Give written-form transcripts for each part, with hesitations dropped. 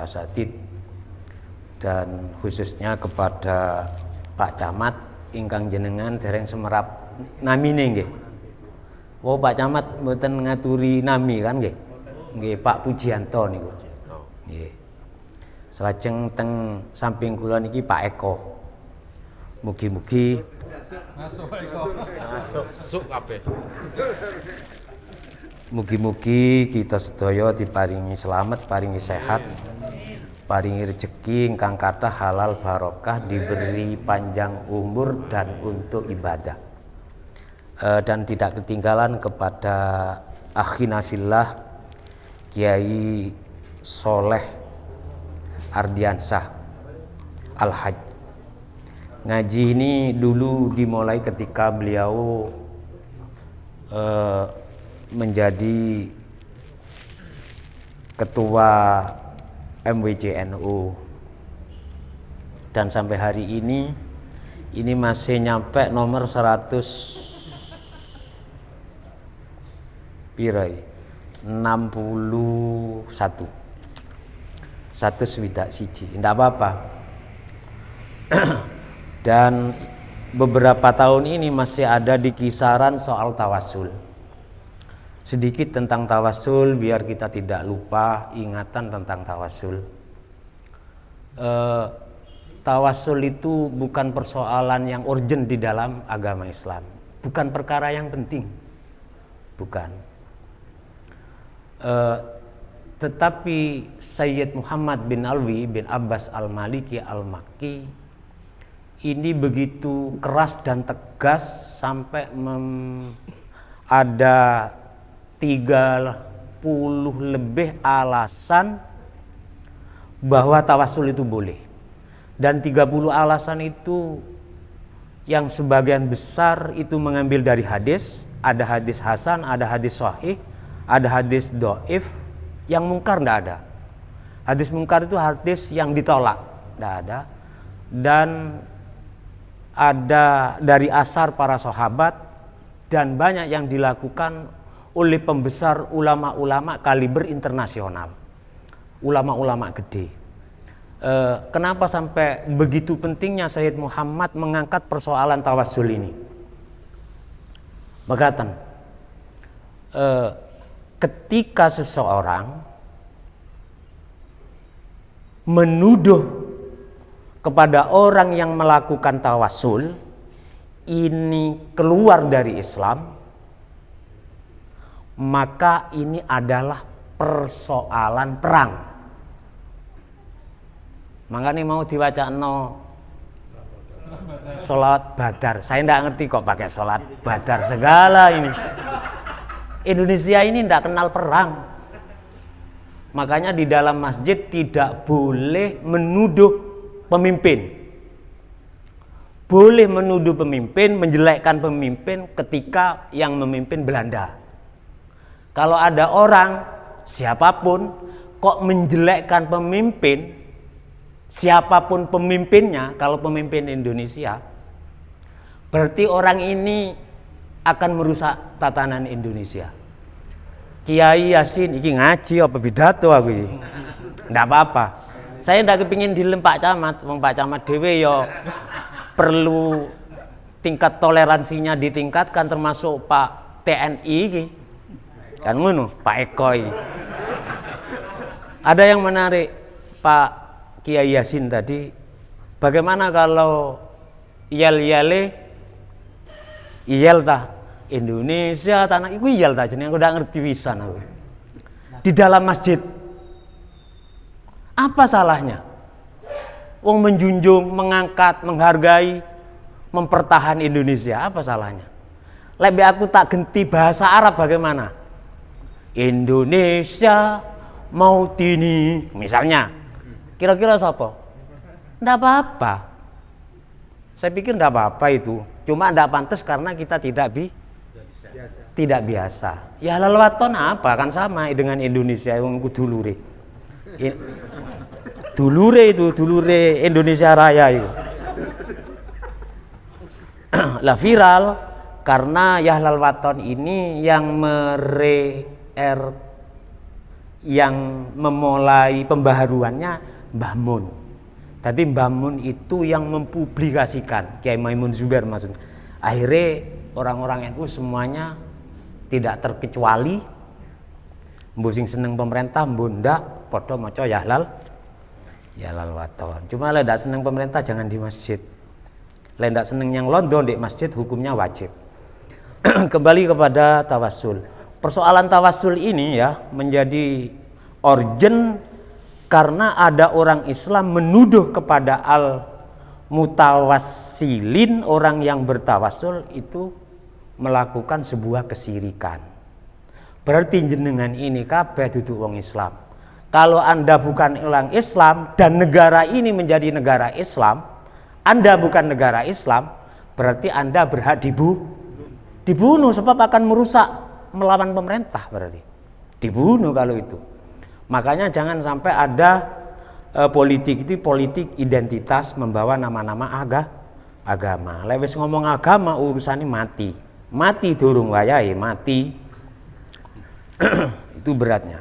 asatid dan khususnya kepada Pak Camat ingkang jenengan dereng semerap namine nggih. Oh Pak Camat mboten ngaturi nami kan nggih. Nggih Pak Pujianto niku. Nggih. Salajeng teng samping kula niki Pak Eko. Mugi-mugi masuk Eko. Masuk kabeh. Mugi-mugi kita sedaya diparingi selamat, paringi sehat, paringi rezeki ingkang kathah halal barokah, diberi panjang umur dan untuk ibadah. Dan tidak ketinggalan kepada akhina fillah Kiai Soleh Ardiansah Al-Hajj. Ngaji ini dulu dimulai ketika beliau menjadi ketua MWCNU, dan sampai hari ini masih nyampe nomor 100 pirai 61 swidak siji, ndak apa-apa. Dan beberapa tahun ini masih ada di kisaran soal tawasul. Sedikit tentang tawasul biar kita tidak lupa ingatan tentang tawasul. Tawasul itu bukan persoalan yang urgent di dalam agama Islam, bukan perkara yang penting, bukan. Tetapi Sayyid Muhammad bin Alwi bin Abbas Al-Maliki Al-Makki ini begitu keras dan tegas sampai ada 30 lebih alasan bahwa tawasul itu boleh. Dan 30 alasan itu yang sebagian besar itu mengambil dari hadis, ada hadis hasan, ada hadis sahih, ada hadis dhaif, yang mungkar tidak ada. Hadis mungkar itu hadis yang ditolak, tidak ada. Dan ada dari asar para sahabat, dan banyak yang dilakukan oleh pembesar ulama-ulama kaliber internasional, ulama-ulama gede. Kenapa sampai begitu pentingnya Sayyid Muhammad mengangkat persoalan tawasul ini? Magatan, ketika seseorang menuduh kepada orang yang melakukan tawasul ini keluar dari Islam, maka ini adalah persoalan perang. Makanya mau diwacana sholat badar. Saya tidak ngerti kok pakai sholat badar segala ini. Indonesia ini tidak kenal perang. Makanya di dalam masjid tidak boleh menuduh pemimpin. Boleh menuduh pemimpin, menjelekkan pemimpin ketika yang memimpin Belanda. Kalau ada orang siapapun kok menjelekkan pemimpin, siapapun pemimpinnya, kalau pemimpin Indonesia, berarti orang ini akan merusak tatanan Indonesia. Kiai Yasin iki ngaji apa pidato aku iki. Ndak apa-apa. Saya ndak kepingin dilem Pak Camat, wong Pak Camat dhewe ya perlu tingkat toleransinya ditingkatkan, termasuk Pak TNI iki. Kan ngono, Pak Eko iki. Ada yang menarik Pak Kiai Yasin tadi, bagaimana kalau yel-yele iyel tah Indonesia tanah iku iyel ta jenenge, aku ndak ngerti pisan aku. Di dalam masjid. Apa salahnya? Wong menjunjung, mengangkat, menghargai, mempertahan Indonesia, apa salahnya? Lebih aku tak genti bahasa Arab bagaimana? Indonesia mau tini, misalnya. Kira-kira siapa? Ndak apa-apa. Saya pikir ndak apa-apa itu. Cuma ndak pantas karena kita tidak biasa. Ya halal waton apa kan sama dengan Indonesia wong dulure. Dulure Indonesia Raya itu. Lah viral karena ya halal waton ini yang yang memulai pembaharuannya Mbah Mun. Tadi Mbah Mun itu yang mempublikasikan, Kiai Maimun Zubair maksudnya. Akhirnya orang-orang NU semuanya tidak terkecuali mbu sing seneng pemerintah, mbu ndak padha maca ya halal waton. Cuma lek ndak seneng pemerintah jangan di masjid. Lek ndak seneng yang londo di masjid hukumnya wajib. Kembali kepada tawassul. Persoalan tawassul ini ya menjadi urgent karena ada orang Islam menuduh kepada al-mutawassilin, orang yang bertawassul itu melakukan sebuah kesirikan. Berarti jenengan ini kabeh duduk wong Islam. Kalau Anda bukan orang Islam dan negara ini menjadi negara Islam, Anda bukan negara Islam, berarti Anda berhak dibunuh sebab akan merusak, melawan pemerintah berarti. Dibunuh kalau itu. Makanya jangan sampai ada politik itu politik identitas membawa nama-nama agama. Lewis ngomong agama urusannya mati. Mati durung wayahe mati. Itu beratnya.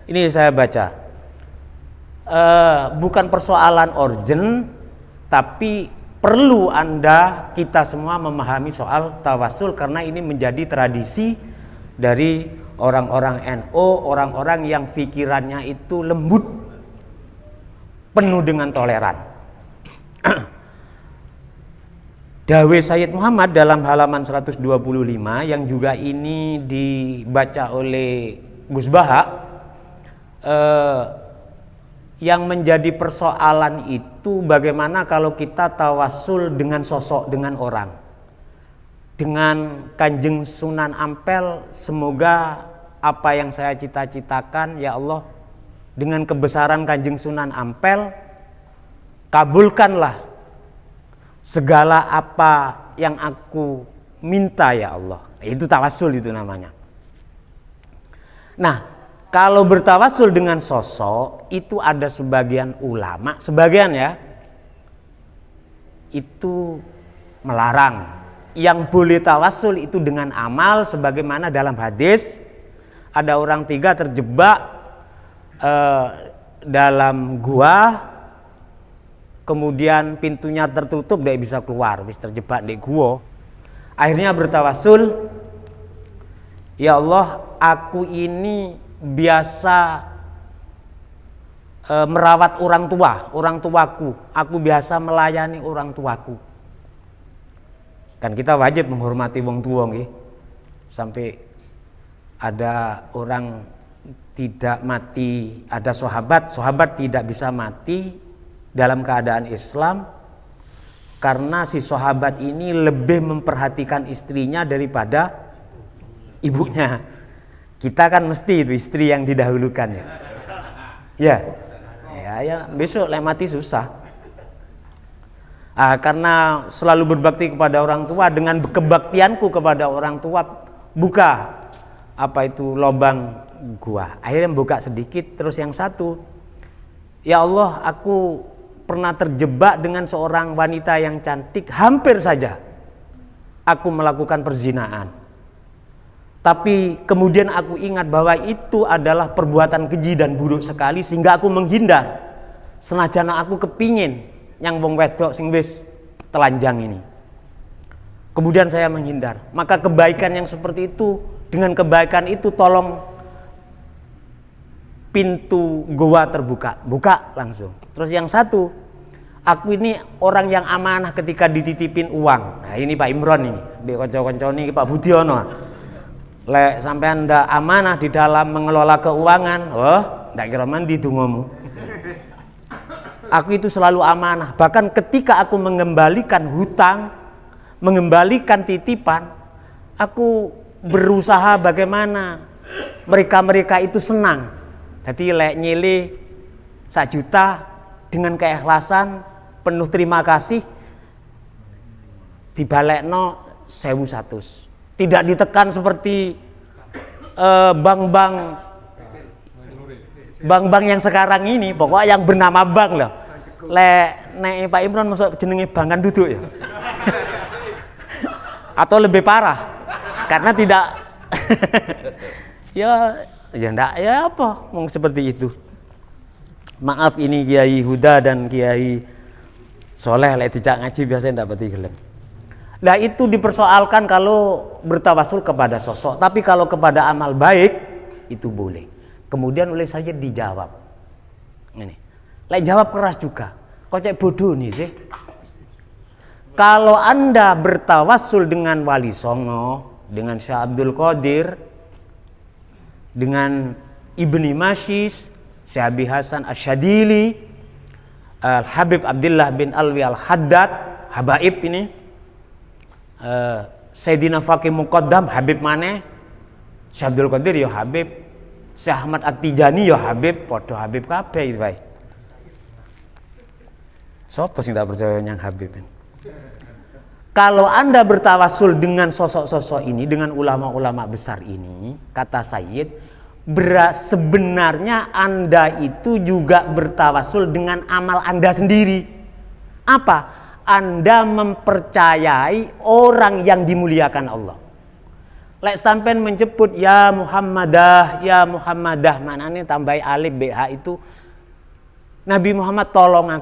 Ini saya baca. Bukan persoalan urgent, tapi perlu kita semua memahami soal tawassul karena ini menjadi tradisi dari orang-orang NU, orang-orang yang pikirannya itu lembut, penuh dengan toleran. Dawe Sayyid Muhammad dalam halaman 125 yang juga ini dibaca oleh Gus Baha, yang menjadi persoalan itu bagaimana kalau kita tawassul dengan sosok, dengan orang. Dengan Kanjeng Sunan Ampel, semoga apa yang saya cita-citakan ya Allah, dengan kebesaran Kanjeng Sunan Ampel, kabulkanlah segala apa yang aku minta ya Allah. Itu tawassul itu namanya. Nah, kalau bertawassul dengan sosok itu ada sebagian ulama, sebagian ya, itu melarang. Yang boleh tawassul itu dengan amal, sebagaimana dalam hadis ada orang 3 terjebak dalam gua, kemudian pintunya tertutup, tidak bisa keluar, bisa terjebak di gua. Akhirnya bertawassul, ya Allah, aku ini biasa merawat orang tuaku, aku biasa melayani orang tuaku. Kan kita wajib menghormati wong tua nggih. Sampai ada orang tidak mati, ada sahabat tidak bisa mati dalam keadaan Islam karena si sahabat ini lebih memperhatikan istrinya daripada ibunya. Kita kan mesti itu istri yang didahulukan ya. Ya, besok lek mati susah. Karena selalu berbakti kepada orang tua, dengan kebaktianku kepada orang tua buka lubang gua. Akhirnya buka sedikit, terus yang satu, ya Allah, aku pernah terjebak dengan seorang wanita yang cantik, hampir saja aku melakukan perzinaan. Tapi kemudian aku ingat bahwa itu adalah perbuatan keji dan buruk sekali sehingga aku menghindar. Senajan aku kepingin yang wong wedok sing wis telanjang ini. Kemudian saya menghindar. Maka kebaikan yang seperti itu, dengan kebaikan itu tolong pintu goa terbuka, buka langsung. Terus yang satu, aku ini orang yang amanah ketika dititipin uang. Nah ini Pak Imron ini, di konco-konco ini Pak Budiono. Lek sampean ndak amanah di dalam mengelola keuangan, ndak kira mandi dungomu. Aku itu selalu amanah. Bahkan ketika aku mengembalikan hutang, mengembalikan titipan, aku berusaha bagaimana mereka itu senang. Jadi lek nyile 1 juta dengan keikhlasan, penuh terima kasih, dibalekno 1.100. Tidak ditekan seperti bank-bank yang sekarang ini, pokoknya yang bernama bank lah. Nek Pak Imron masuk jenenge bank kan duduk ya. Atau lebih parah, karena tidak ya Ya ndak ya apa mau seperti itu. Maaf ini Kiai Huda dan Kiai Soleh lek dijak ngaji biasanya ndak pati gelem. Nah itu dipersoalkan kalau bertawasul kepada sosok, tapi kalau kepada amal baik itu boleh. Kemudian oleh saya dijawab. Ini. Lek jawab keras juga. Kok cek bodoh nih sih. Kalau Anda bertawasul dengan Wali Songo, dengan Syekh Abdul Qadir, dengan Ibni Mashis, Syekh Abi Hasan Asyadili, Habib Abdullah bin Alwi Al-Haddad, Habaib ini, Sayyidina Faqih Muqaddam, Habib maneh, Syekh Abdul Qadir ya Habib, Syekh Ahmad At-Tijani ya Habib, podo Habib kabeh itu bae. Sopo sing tak percaya yang Habib ini? Kalau Anda bertawasul dengan sosok-sosok ini, dengan ulama-ulama besar ini, kata Sayyid, sebenarnya Anda itu juga bertawasul dengan amal Anda sendiri. Apa? Anda mempercayai orang yang dimuliakan Allah. Lek sampean menjemput ya Muhammadah, maknanya tambahi alif BH itu Nabi Muhammad tolong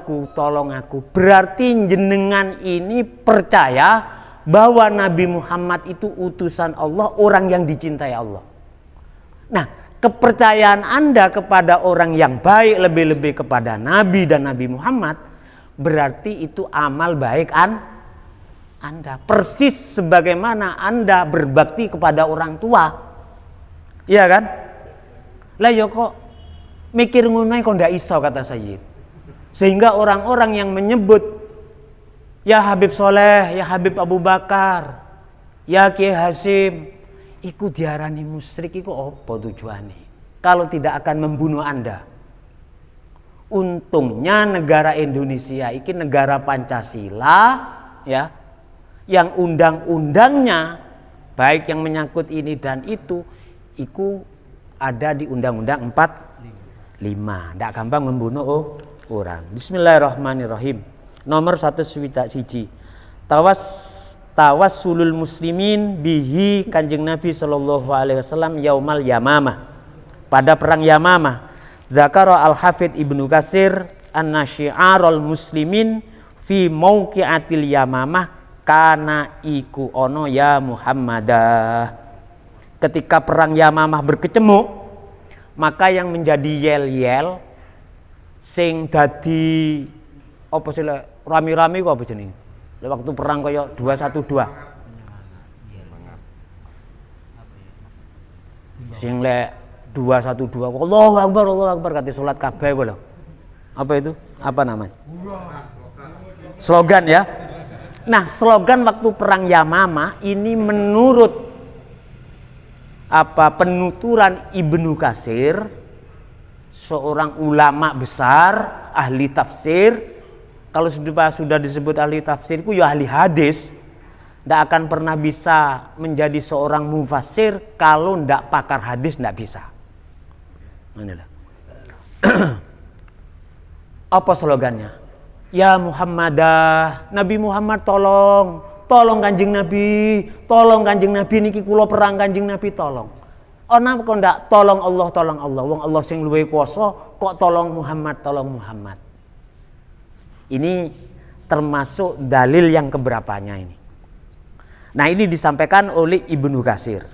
aku. Berarti jenengan ini percaya bahwa Nabi Muhammad itu utusan Allah, orang yang dicintai Allah. Nah, kepercayaan Anda kepada orang yang baik, lebih-lebih kepada Nabi dan Nabi Muhammad, berarti itu amal baik Anda. Persis sebagaimana Anda berbakti kepada orang tua. Iya kan? Lah ya kok mikir ngono kok ndak iso, kata Sayyid. Sehingga orang-orang yang menyebut ya Habib Soleh, ya Habib Abu Bakar, ya Kiai Hasim, iku diarani musyrik, iku apa tujuannya? Kalau tidak akan membunuh Anda. Untungnya negara Indonesia ini negara Pancasila, ya, yang undang-undangnya baik yang menyangkut ini dan itu ada di Undang-Undang 45. Ndak gampang membunuh orang. Bismillahirrahmanirrahim. Nomor 1 tawassulul muslimin bihi Kanjeng Nabi sallallahu alaihi wasallam yaumal Yamamah. Pada perang Yamamah, zakara al-Hafidz Ibnu Katsir anna syi'arul muslimin fi mauqi'atil Yamamah kana iku ono ya Muhammadah. Ketika perang Yamamah berkecamuk, maka yang menjadi yel-yel sing dadi apa sih rami-rami kok apa jenenge? Waktu perang kaya 212. Sing lek 212 Allahu Akbar kate salat kabeh lho. Apa itu? Apa namanya? Slogan ya. Nah, slogan waktu perang Yamamah ini menurut penuturan Ibnu Katsir, seorang ulama besar, ahli tafsir. Kalau sudah disebut ahli tafsir itu ya ahli hadis. Tidak akan pernah bisa menjadi seorang mufassir kalau tidak pakar hadis, tidak bisa. Inilah. Apa slogannya? Ya Muhammadah, Nabi Muhammad tolong Kanjeng Nabi niki kula perang Kanjeng Nabi tolong. Ana kok ndak tolong Allah. Wong Allah sing luwih kuwasa kok tolong Muhammad. Ini termasuk dalil yang keberapanya ini. Nah, ini disampaikan oleh Ibnu Katsir.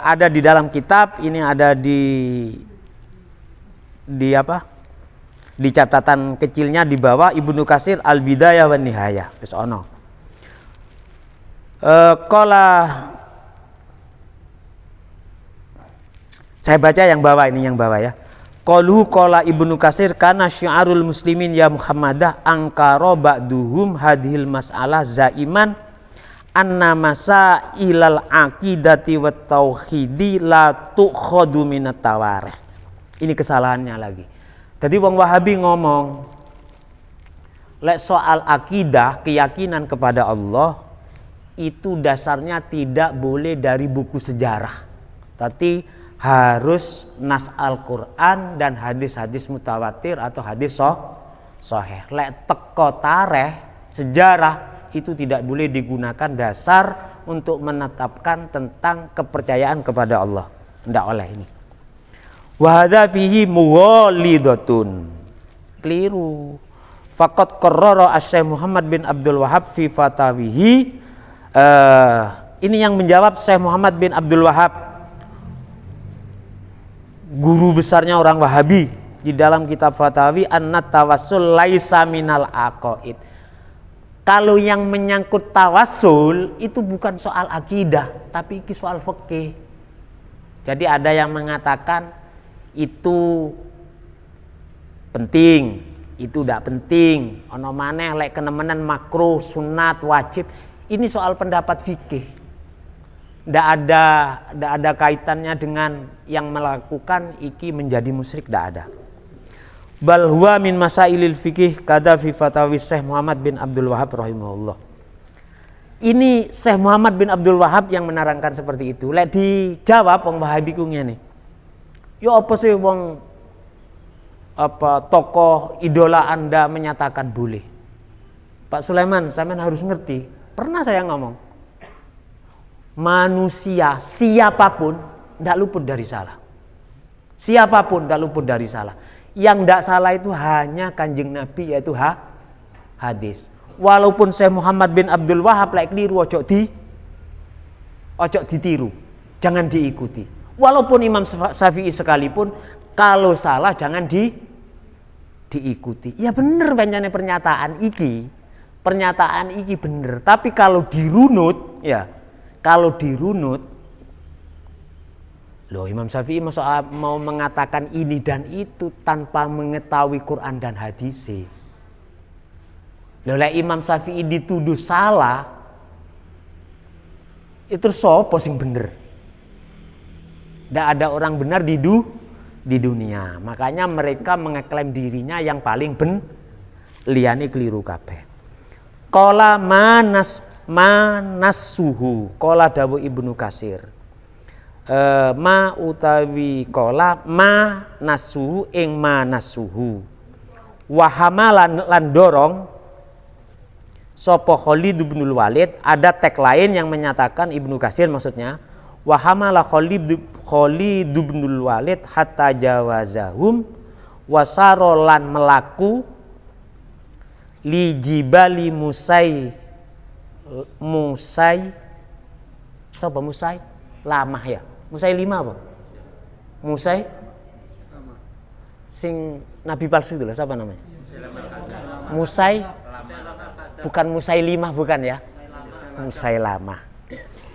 Ada di dalam kitab, ini ada di di catatan kecilnya di bawah Ibnu Katsir Al-Bidayah wan Nihayah. Wis ono. Saya baca yang bawah ya. Qala Ibnu Katsir kana syiarul muslimin ya Muhammadah angkara ba'duhum hadhil mas'alah zaiman anna masailal aqidati wat tauhidi la tukhadu minat tawarih. Ini kesalahannya lagi. Jadi wong Wahabi ngomong lek soal akidah, keyakinan kepada Allah itu dasarnya tidak boleh dari buku sejarah, tapi harus nas Al-Quran dan hadis-hadis mutawatir atau hadis sahih. Lek teko tareh sejarah itu tidak boleh digunakan dasar untuk menetapkan tentang kepercayaan kepada Allah. Ndak oleh ini. Wa hadza fihi mughalidatun. Keliru. Faqad qarrara Asy-Syaikh Muhammad bin Abdul Wahhab fi fatawihi. Ini yang menjawab Syekh Muhammad bin Abdul Wahhab, guru besarnya orang Wahabi, di dalam kitab Fatawi, annat tawassul laisa minal aqaid. Kalau yang menyangkut tawassul itu bukan soal akidah, tapi itu soal fikih. Jadi ada yang mengatakan itu penting, itu tidak penting, ono maneh lek kenemenan makruh, sunat, wajib. Ini soal pendapat fikih. Tidak ada kaitannya dengan yang melakukan iki menjadi musyrik, tidak ada. Bal huwa min masailil fikih kada fi fatawi Syekh Muhammad bin Abdul Wahhab rahimahullah. Ini Syekh Muhammad bin Abdul Wahhab yang menerangkan seperti itu. Lek dijawab wong Wahabi ku ngene. Yo apa sih wong tokoh idola Anda menyatakan boleh? Pak Sulaiman, sampean harus ngerti. Pernah saya ngomong, manusia siapapun tidak luput dari salah. Siapapun tidak luput dari salah. Yang tidak salah itu hanya Kanjeng Nabi, yaitu hadis. Walaupun Syekh Muhammad bin Abdul Wahhab lek keliru, ojo ditiru, jangan diikuti. Walaupun Imam Syafi'i sekalipun, kalau salah jangan diikuti. Ya bener pancene pernyataan iki. Pernyataan iki bener, tapi kalau dirunut, loh Imam Syafi'i mau mengatakan ini dan itu tanpa mengetahui Quran dan hadis. Loh lek Imam Syafi'i dituduh salah, itu sopo sing bener? Tidak ada orang benar di dunia. Makanya mereka mengeklaim dirinya yang paling liyane keliru kabeh. Qala manassuhu. Qala dawu Ibnu Katsir. Ma utawi qala manassuhu ing manassuhu. Wa hamalan lan dorong sapa Khalid bin Walid. Ada teks lain yang menyatakan Ibnu Katsir maksudnya wa hamala Khalid bin Walid hatta jawazahum wasarolan melaku li jibali Musai siapa Musai lamah ya Musai 5 apa Musai sing nabi palsu itu lah siapa namanya Musai bukan Musai 5 bukan ya Musai lama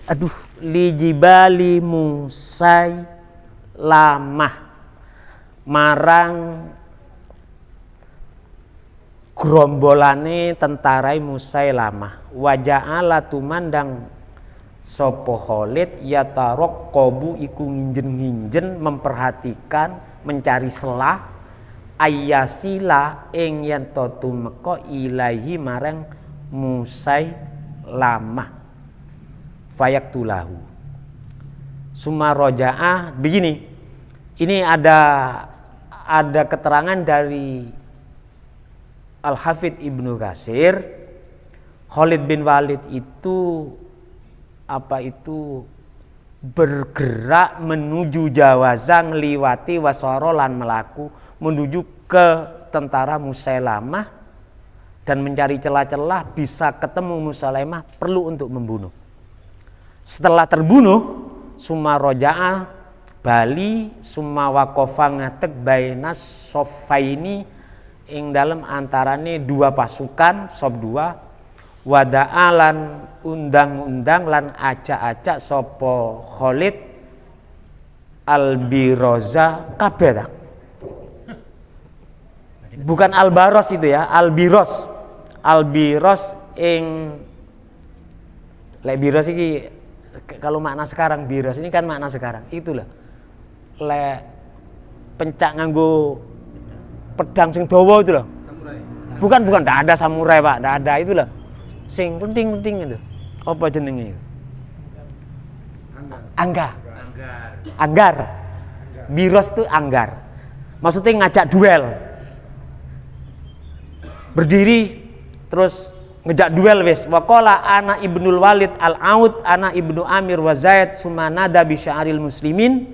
aduh li jibali Musai lamah marang grombolane tentarai Musailamah waja'ala tumandang sapa Khalid yataroqqabu iku nginjen-nginjen memperhatikan mencari selah ayyasila ing yen to tumeka ilahi marang Musailamah fayaqtulahu summa raja'ah begini ini ada keterangan dari Al-Hafidz Ibnu Katsir. Khalid bin Walid itu bergerak menuju Jawaza ngliwati wasorolan melaku menuju ke tentara Musailamah dan mencari celah-celah bisa ketemu Musailamah perlu untuk membunuh. Setelah terbunuh summa roja'a bali summa waqafa ngatek bainas soffaini ing dalam antarane dua pasukan sob dua wada'alan undang-undang lan acak-acak sopo Khalid Al-Biroza kabeh ta bukan Al-Baros itu ya Al-Biros ing lek Biros iki kalau makna sekarang Biros ini kan makna sekarang itulah lek pencak nganggo pedang sing dawa itu loh. Bukan enggak ada samurai, Pak. Enggak ada itu loh. Sing penting-penting itu. Apa jenenge? Anggar. Biros itu anggar. Maksudnya ngajak duel. Berdiri terus ngejak duel wis. Waqala ana Ibnul Walid Al-Aud ana Ibnu Amir wa Zaid sumanada bi sya'ril muslimin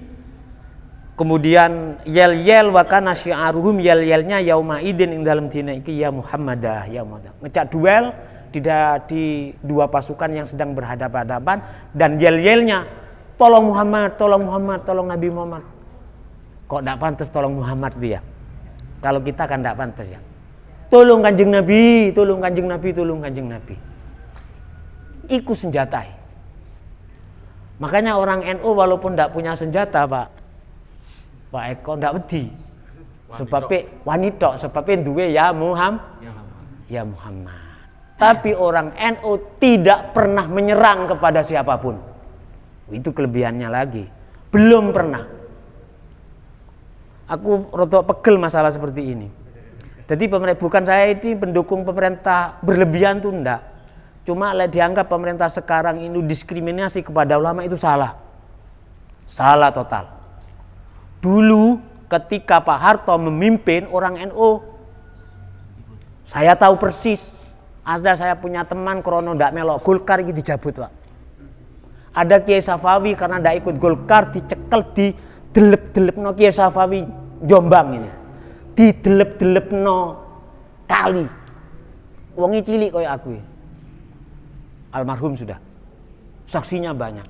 Kemudian yel-yel wa kana syi'aruhum, yel-yelnya yauma idin ing dalam dina iki ya Muhammadah, ya Muhammad. Ngejak duel di dua pasukan yang sedang berhadapan-hadapan, dan yel-yelnya tolong Muhammad, tolong Muhammad, tolong Nabi Muhammad. Kok enggak pantas tolong Muhammad dia? Kalau kita kan enggak pantas ya. Tolong Kanjeng Nabi, tolong Kanjeng Nabi, tolong Kanjeng Nabi. Iku senjatai. Makanya orang NU walaupun enggak punya senjata, Pak Eko ndak wedi. Sebabnya wanita, sebabnya duwe ya Muhammad. Ya Muhammad. Tapi orang NU tidak pernah menyerang kepada siapapun. Itu kelebihannya lagi. Belum pernah. Aku rotok pegel masalah seperti ini. Jadi bukan saya ini pendukung pemerintah berlebihan tuh ndak. Cuma dianggap pemerintah sekarang ini diskriminasi kepada ulama itu salah. Salah total. Dulu ketika Pak Harto memimpin orang NU, saya tahu persis. Ada saya punya teman krono ndak melok Golkar iki dijabut, Pak. Ada Kiai Safawi karena ndak ikut Golkar dicekel, didelep-delepno Kiai Safawi Jombang ini. Didelep-delepno kali. Wong cilik koyo aku. Almarhum sudah. Saksinya banyak.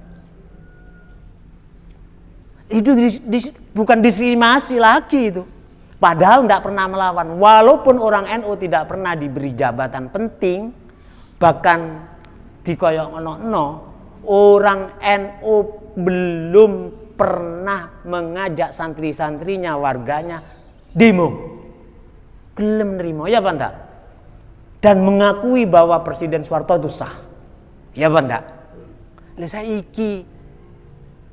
Itu bukan diskriminasi lagi itu. Padahal tidak pernah melawan. Walaupun orang NU tidak pernah diberi jabatan penting, bahkan dikoyok-no, orang NU belum pernah mengajak santri-santrinya, warganya demo. Gelem nerimo, ya Pak ndak? Dan mengakui bahwa Presiden Soeharto itu sah. Ya Pak ndak? Lah saiki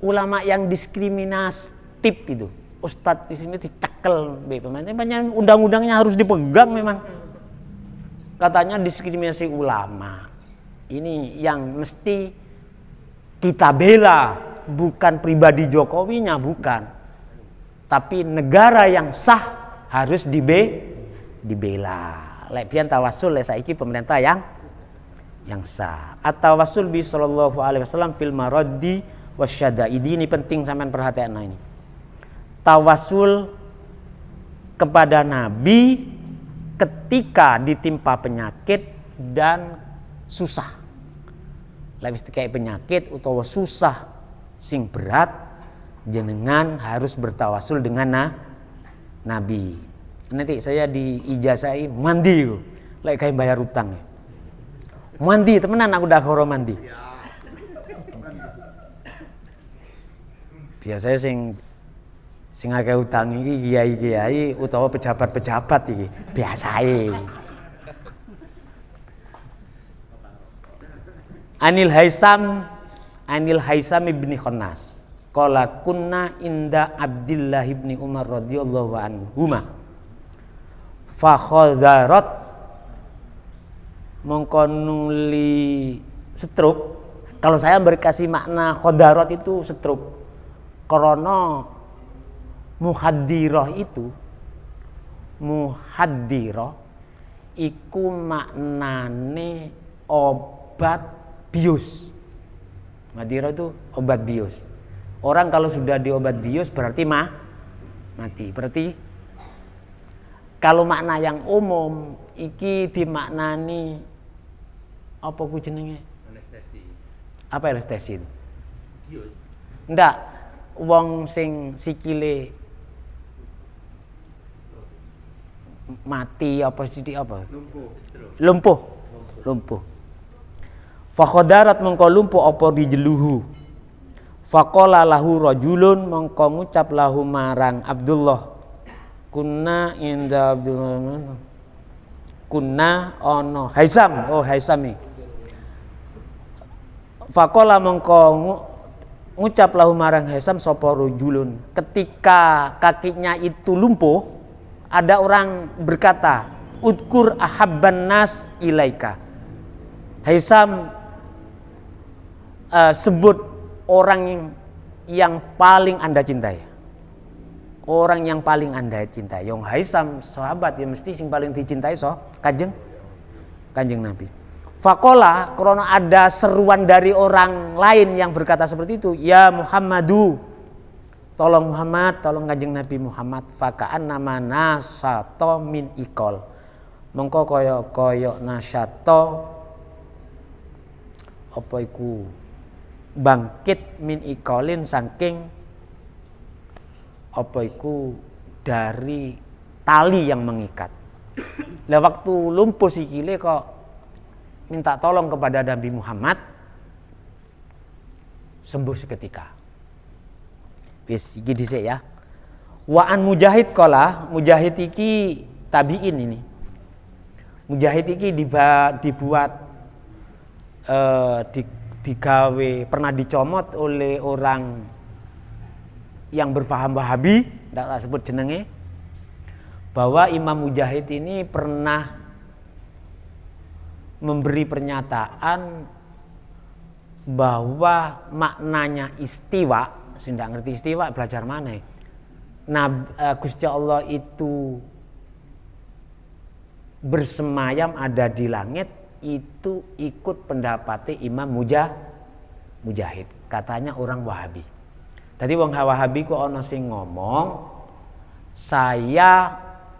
ulama yang diskriminatif itu, ustadz di sini dicekel, banyak undang-undangnya harus dipegang memang. Katanya diskriminasi ulama. Ini yang mesti kita bela, bukan pribadi Jokowinya, bukan. Tapi negara yang sah harus dibela. Lek pian tawasul lek saiki pemerintah yang sah. At-tawassul bi sallallahu alaihi wasallam fil maraddi wasyadaidi, ini penting sampean perhatian ini. Tawasul kepada Nabi ketika ditimpa penyakit dan susah. Lewis kayak penyakit utawa susah sing berat, jenengan harus bertawasul dengan Nabi. Nanti saya diijazai mandi, lek kayak bayar utang ya. Mandi temenan aku dah horo mandi. Biasanya sing akeh utang iki kiai-kiai utawa pejabat-pejabat iki biasae. Anil Haisam ibni Khannas qala kunna inda Abdullah ibni Umar radhiyallahu anhuma fa khadharat mongko nuli stroke. Kalau saya berkasih makna khadarat itu stroke. Karena muhaddirah itu, muhaddirah iku maknane obat bius. Muhaddirah itu obat bius. Orang kalau sudah diobat bius berarti mati. Berarti kalau makna yang umum iki dimaknani apa ku jenenge? Anestesi. Apa anestesi itu? Bius. Ndak. Wong sing sikile mati apa sithik apa? Lumpuh. Fa khadarat mongko lumpuh apa dijeluhu. Faqala lahu rajulun mongko ngucap lahu marang Abdullah. Kunna inda Abdullah. Kunna ono Haisam, Haisami. Faqala mongko ngucap lahu marang Haisam sapa rajulun. Ketika kakinya itu lumpuh, ada orang berkata, "Udkur ahabban nas ilaika." Haisam sebut orang yang paling Anda cintai. Orang yang paling Anda cintai. Yang Haisam sahabat ya mesti sing paling dicintai Kanjeng Nabi. Fakola, karena ada seruan dari orang lain yang berkata seperti itu, ya Muhammadu, tolong Muhammad, tolong Kanjeng Nabi Muhammad, fakaan nama nasato min ikol, mongko koyo nasato apa iku bangkit min ikolin saking apa iku dari tali yang mengikat. Lah waktu lumpuh sikile kok minta tolong kepada Nabi Muhammad, sembuh seketika. Wis iki dhisik ya. Wa an Mujahid qala, Mujahid iki tabi'in ini. Mujahid iki dibuat digawe pernah dicomot oleh orang yang berpaham Wahabi, tidak tak sebut jenenge, bahwa Imam Mujahid ini pernah memberi pernyataan bahwa maknanya istiwa, saya tidak ngerti istiwa, belajar mana? Gusti Allah itu bersemayam ada di langit, itu ikut pendapatnya Imam Mujahid. Katanya orang Wahabi. Tadi wong Wahabi ku ono sing ngomong, saya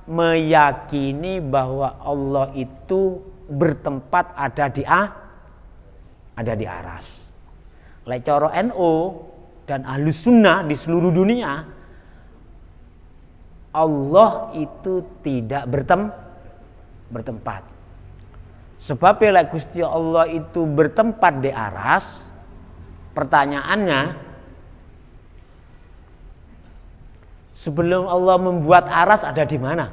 meyakini bahwa Allah itu bertempat ada di aras. Lek cara NU dan Ahlus Sunnah di seluruh dunia, Allah itu tidak bertempat. Sebab lek Gusti Allah itu bertempat di aras, pertanyaannya, sebelum Allah membuat aras ada di mana?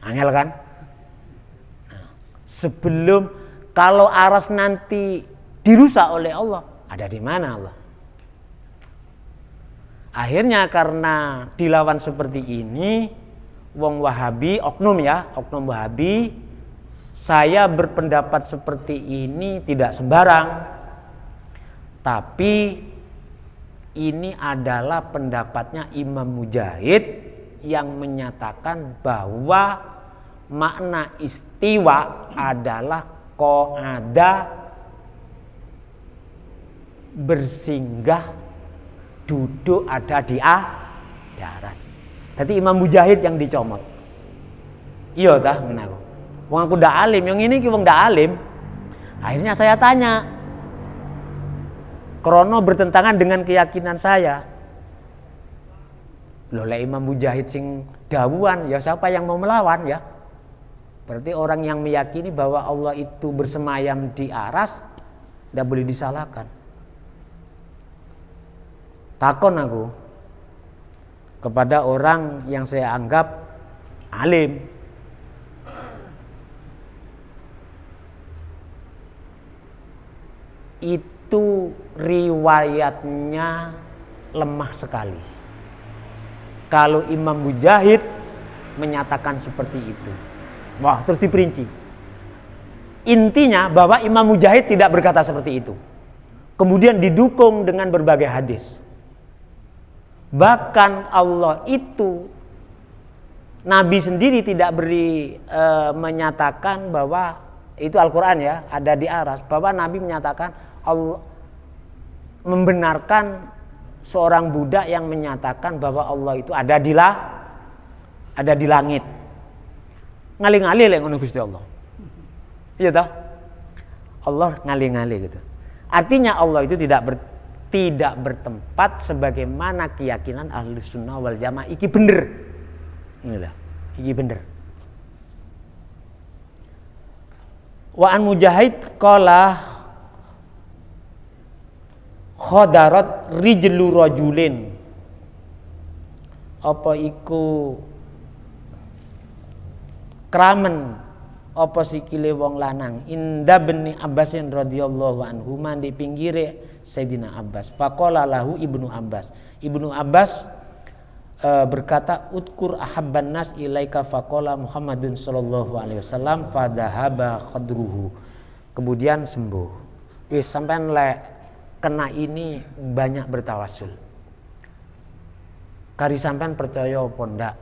Angel kan? Sebelum, kalau aras nanti dirusak oleh Allah, ada di mana Allah? Akhirnya karena dilawan seperti ini, wong Wahabi, oknum Wahabi, saya berpendapat seperti ini tidak sembarang. Tapi ini adalah pendapatnya Imam Mujahid yang menyatakan bahwa makna istiwa adalah qa'ada, bersinggah, duduk ada di aras. Jadi Imam Mujahid yang dicomot. Iya tah menaku. Wong aku ndak alim, yang ini ki wong ndak alim. Akhirnya saya tanya, krono bertentangan dengan keyakinan saya. Loh lek Imam Mujahid sing dawuhan, ya siapa yang mau melawan ya? Berarti orang yang meyakini bahwa Allah itu bersemayam di aras tidak boleh disalahkan. Takon aku kepada orang yang saya anggap alim. Itu riwayatnya lemah sekali. Kalau Imam Mujahid menyatakan seperti itu, wah terus diperinci. Intinya bahwa Imam Mujahid tidak berkata seperti itu. Kemudian didukung dengan berbagai hadis. Bahkan Allah itu, Nabi sendiri tidak menyatakan bahwa itu Al-Quran ya, ada di aras. Bahwa Nabi menyatakan Allah membenarkan seorang budak yang menyatakan bahwa Allah itu ada di langit. Ngali-ngali lek ngono Gusti Allah. Iya toh? Allah ngali-ngali gitu. Artinya Allah itu tidak bertempat sebagaimana keyakinan Ahlus Sunnah wal Jamaah. Iki bener. Inilah, iki bener. Wa an Mujahid qala khadarat rijlu rajulin. Apa iku kramen apa sikile wong lanang inda bani Abbasin radhiyallahu anhu di pinggire Sayyidina Abbas. Faqala lahu Ibnu Abbas. Ibnu Abbas berkata utkur ahabban nas ilaika faqala Muhammadun sallallahu alaihi wasallam fadhahaba khadruhu. Kemudian sembuh. Wis sampean lek kena ini banyak bertawasul. Kari sampean percaya apa ndak?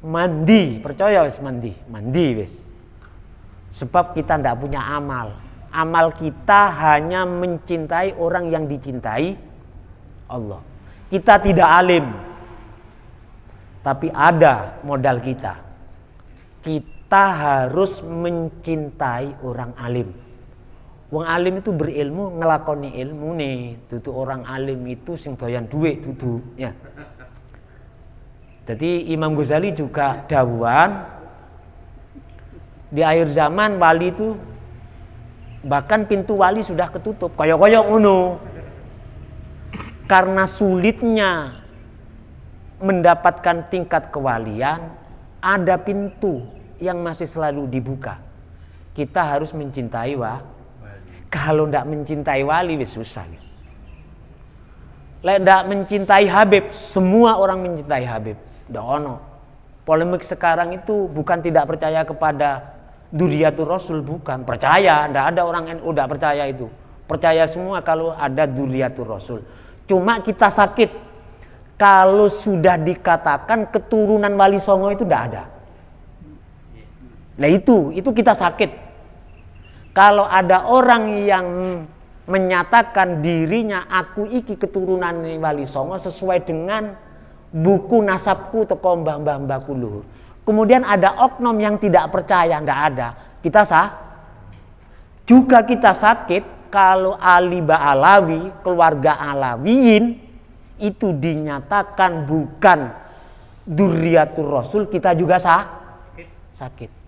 Mandi, percaya wis mandi wis. Sebab kita ndak punya amal. Amal kita hanya mencintai orang yang dicintai Allah. Kita tidak alim, tapi ada modal kita. Kita harus mencintai orang alim. Wong alim itu berilmu, ngelakoni ilmu nih. Dudu orang alim itu sing doyan duit dudu ya. Jadi Imam Ghazali juga dawuhan di akhir zaman wali itu bahkan pintu wali sudah ketutup. Koyok-koyok ngono. Karena sulitnya mendapatkan tingkat kewalian, ada pintu yang masih selalu dibuka. Kita harus mencintai Kalau ndak mencintai wali wis susah. Lek ndak mencintai Habib, semua orang mencintai Habib. Ndak ono. Polemik sekarang itu bukan tidak percaya kepada Dzurriyyatur Rasul, bukan. Percaya, ndak ada orang NU ndak percaya itu. Percaya semua kalau ada Dzurriyyatur Rasul. Cuma kita sakit kalau sudah dikatakan keturunan Wali Songo itu ndak ada. Nah itu kita sakit. Kalau ada orang yang menyatakan dirinya aku iki keturunan Wali Songo sesuai dengan buku nasabku teko mbah-mbahku luhur. Kemudian ada oknum yang tidak percaya, ndak ada. Kita juga kita sakit kalau Ali Ba'alawi, keluarga Alawiyin itu dinyatakan bukan Dzurriyyatur Rasul, kita juga sakit.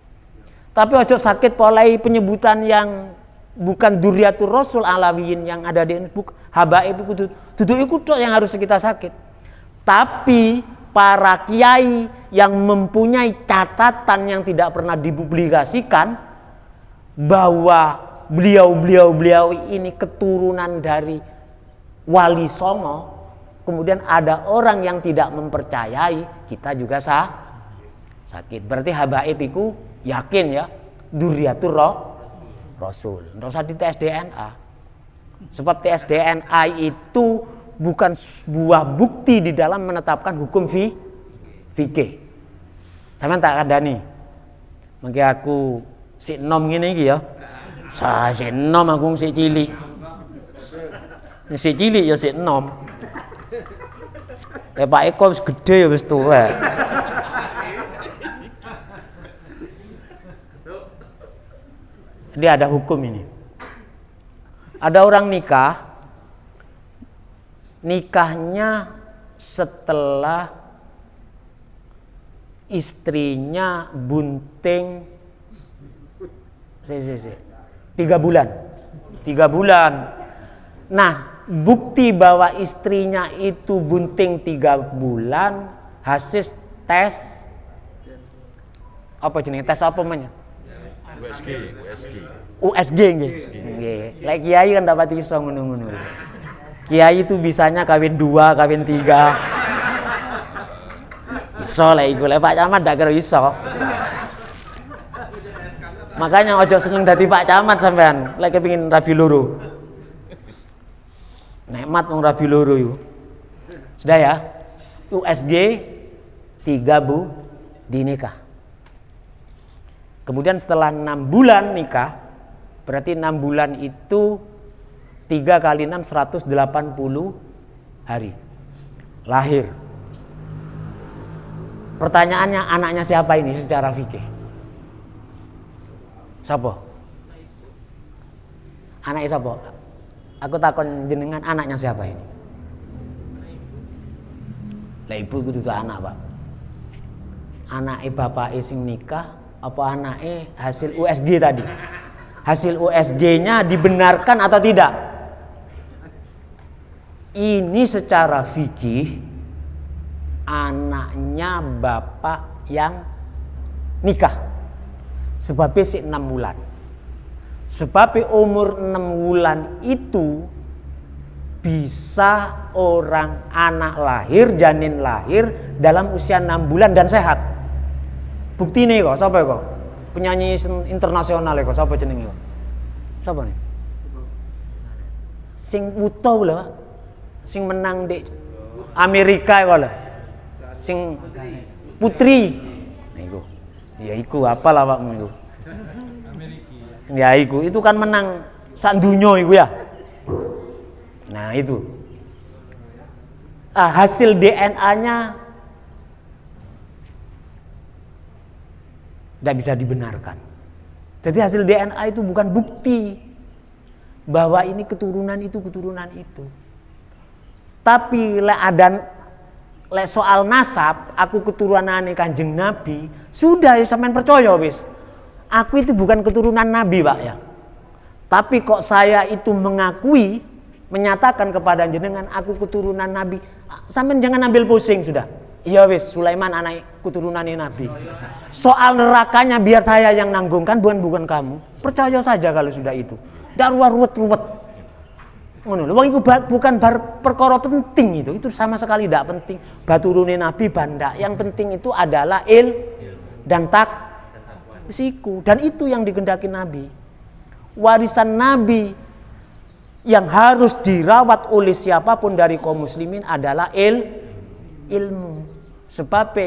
Tapi ojo sakit polai penyebutan yang bukan Dzurriyyatur Rasul Alawiyin yang ada di habaib itu duduk ikut yang harus kita sakit. Tapi para kiai yang mempunyai catatan yang tidak pernah dipublikasikan bahwa beliau ini keturunan dari Wali Songo, kemudian ada orang yang tidak mempercayai, kita juga sakit. Berarti habaib itu yakin ya Dzurriyyatur Rasul. Nggak usah dites DNA. Sebab tes DNA itu bukan sebuah bukti di dalam menetapkan hukum fikih. Sampeyan tak kandhani. Mengki aku sik nom ngene iki ya. Sa sik nom aku sik cilik. Sik cilik ya sik nom. Pak Eko wis gedhe ya wis tuwek. Dia ada hukum ini. Ada orang nikahnya setelah istrinya bunting 3 bulan. Nah, bukti bahwa istrinya itu bunting 3 bulan hasil tes apa jenenge? Tes apa namanya? USG nggih. Lek kiai kan dapat iso ngono-ngono. Kiai itu bisanya kawin 2, kawin 3. Iso lek iku, lek Pak Camat ndak kira iso. Makanya ojo seneng dadi Pak Camat sampean, lek kepengin rabi loro. Nikmat wong rabi loro iku. Sudah ya? USG 3 bu dinikah. Kemudian setelah 6 bulan nikah, berarti 6 bulan itu 3 kali 6 180 hari. Lahir. Pertanyaannya, anaknya siapa ini secara fikih? Siapa? Anaknya siapa? Aku takon jenengan, anaknya siapa ini? Lah ibu itu anak, Pak. Anaknya bapak sing nikah apa anaknya hasil USG tadi? Hasil USG-nya dibenarkan atau tidak? Ini secara fikih anaknya bapak yang nikah. Sebabnya 6 bulan. Sebabnya umur 6 bulan itu bisa orang anak lahir, janin lahir dalam usia 6 bulan dan sehat. Bukti nih kok, siapa kok? Penyanyi internasional kok, siapa jenenge kok? Siapa nih? Sing Uto lho, Pak. Sing menang di Amerika kok lho. Sing Putri. Niku. Ya iku apalah Pak niku. Ya iku, itu kan menang sak dunyo iku ya. Nah itu. hasil DNA-nya tidak bisa dibenarkan. Jadi hasil DNA itu bukan bukti bahwa ini keturunan itu. Tapi lek soal nasab, aku keturunan Kanjeng Nabi, sudah ya sampean percaya wis. Aku itu bukan keturunan Nabi, Pak ya. Tapi kok saya itu menyatakan kepada jenengan aku keturunan Nabi, sampean jangan ambil pusing sudah. Iya wis, Sulaiman anak keturunan Nabi. Soal nerakanya biar saya yang nanggung, kan bukan kamu. Percaya saja kalau sudah itu. Ndak ruwet-ruwet. Ngono lho, wong iku bukan perkara penting itu sama sekali tidak penting. Baturune Nabi banda, yang penting itu adalah dan siku, dan itu yang digendaki Nabi. Warisan Nabi yang harus dirawat oleh siapapun dari kaum muslimin adalah ilmu. Sebab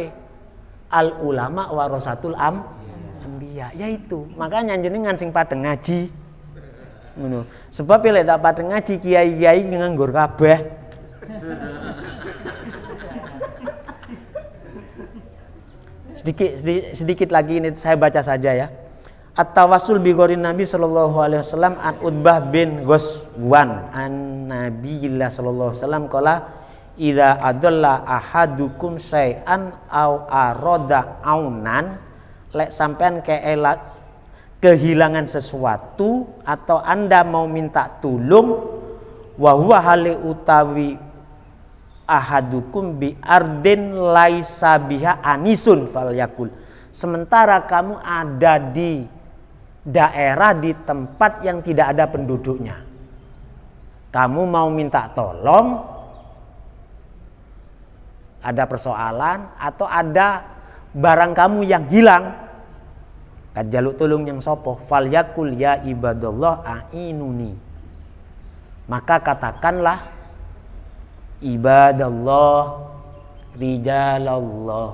al ulama warasatul anbiya, yaitu makanya jenengan sing padeng ngaji ngono. Sebab lek tak padeng ngaji kiai-kiai nganggur kabeh. Sedikit lagi ini saya baca saja ya. At-tawassul bi ghorin Nabi sallallahu alaihi wasallam an Utbah bin Ghazwan an Nabiyillah sallallahu alaihi wasallam qala idza adalla ahadukum syai'an au arada aunan, lek sampean kehilangan sesuatu atau Anda mau minta tolong, wa huwa hale utawi ahadukum bi ardin laisa biha anisun falyakul, sementara kamu ada di daerah di tempat yang tidak ada penduduknya, kamu mau minta tolong, ada persoalan atau ada barang kamu yang hilang, jaluk tolong yang sopoh, falyakul ya ibadallah a'inuni, maka katakanlah ibadallah rijalallah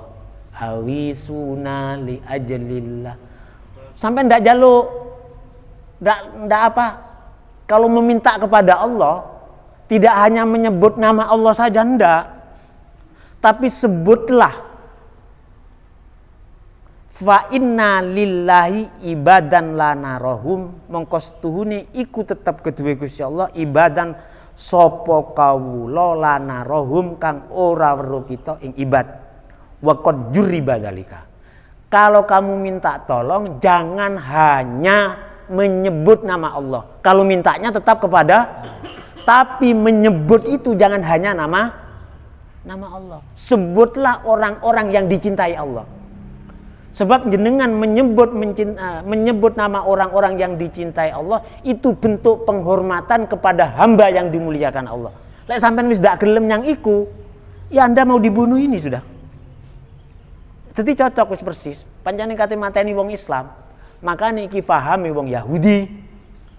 awisuna li ajlillah. Sampai ndak jaluk, ndak apa, kalau meminta kepada Allah tidak hanya menyebut nama Allah saja, ndak, tapi sebutlah fa inna lillahi ibadan lana rohum, mongkostuhune iku tetap kedue Gusti Allah ibadan sapa kawula lana rohum kang ora weruh kita ing ibad wa qad juriba dalika. Kalau kamu minta tolong jangan hanya menyebut nama Allah, kalau mintanya tetap kepada, tapi menyebut itu jangan hanya nama Allah, sebutlah orang-orang yang dicintai Allah. Sebab jenengan menyebut nama orang-orang yang dicintai Allah itu bentuk penghormatan kepada hamba yang dimuliakan Allah. Lek sampean wis ndak gelem yang iku, ya Anda mau dibunuh ini sudah. Jadi cocok wis persis. Pancene kate mateni wong Islam, makane iki fahami wong Yahudi.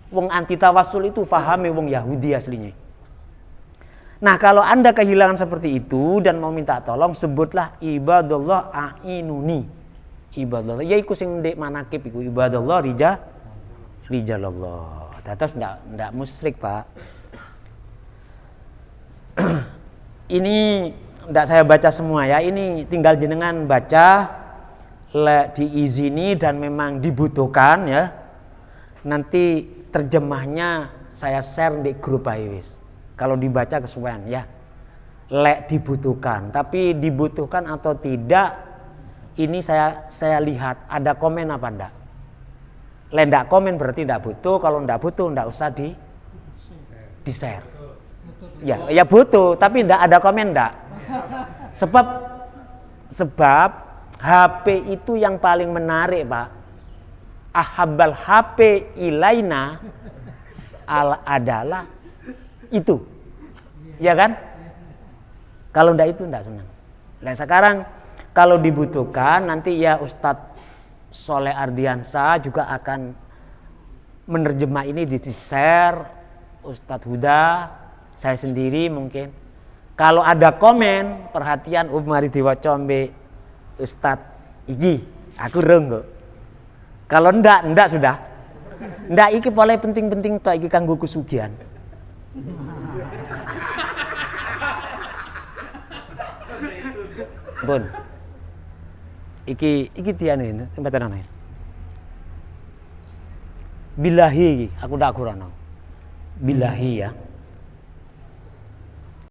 Wong anti tawassul itu fahami wong Yahudi aslinya. Nah, kalau Anda kehilangan seperti itu dan mau minta tolong, sebutlah ibadallah a'inuni. Ibadallah yaiku sing ndek manakib iku ibadallah rijalallah. Terus ndak musyrik, Pak. Ini ndak saya baca semua ya. Ini tinggal jenengan baca, diizini dan memang dibutuhkan ya. Nanti terjemahnya saya share di grup wis. Kalau dibaca kesuwen ya. Lek dibutuhkan, tapi dibutuhkan atau tidak ini saya lihat ada komen apa enggak. Lek enggak komen berarti enggak butuh, kalau enggak butuh enggak usah di share. Ya butuh, tapi enggak ada komen enggak. Sebab HP itu yang paling menarik, Pak. Ahabbal HP ilaina adalah itu. Ya kan? Kalau enggak itu enggak senang. Nah, sekarang kalau dibutuhkan nanti ya Ustadz Soleh Ardiansa juga akan menerjemah ini di share, Ustadz Huda, saya sendiri mungkin. Kalau ada komen, perhatian mari diwaca mbek Ustadz iki, aku renggo. Kalau ndak sudah. Ndak iki boleh penting-penting tok iki kanggo kesugihan. Pun. Iki tiane tempat tenang. Billahi aku ndak kurang. Billahi ya.